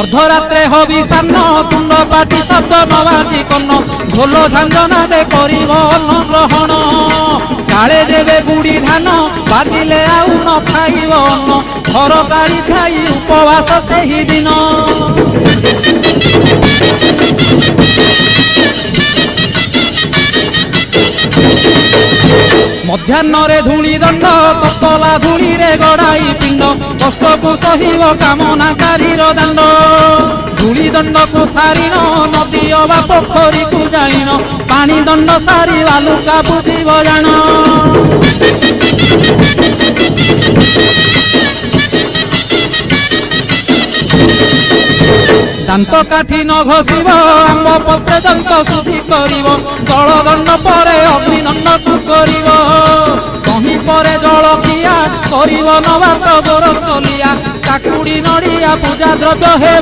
अर्धरात्रे हबिषान्न तुंड पाटी शब्द नबाजी कन्न ढोल झांझना दे करिब अन्न ग्रहण काले देवे गुड़ी धान बाजिले आउ न खाइब अन्न घर गाड़ी खाई उपवास सेही दिन मध्याह्न धूली दंड ततला धूली रे गड़ाई पिंड कष्ट को सहिब कामनाकारी दांड धूली दंड को सारिन नदी अबा पोखरी को जाइन पानी दंड सारी बालुका बुझिब जान दांत काठी न घसीब आंब पत्रे दंत शुद्धि करिब जल दंड परे अग्निदंड को करिब कहीं परे जल किया करिब नबात गोरसलिया काकुड़ी नड़िया पूजा द्रव्य हे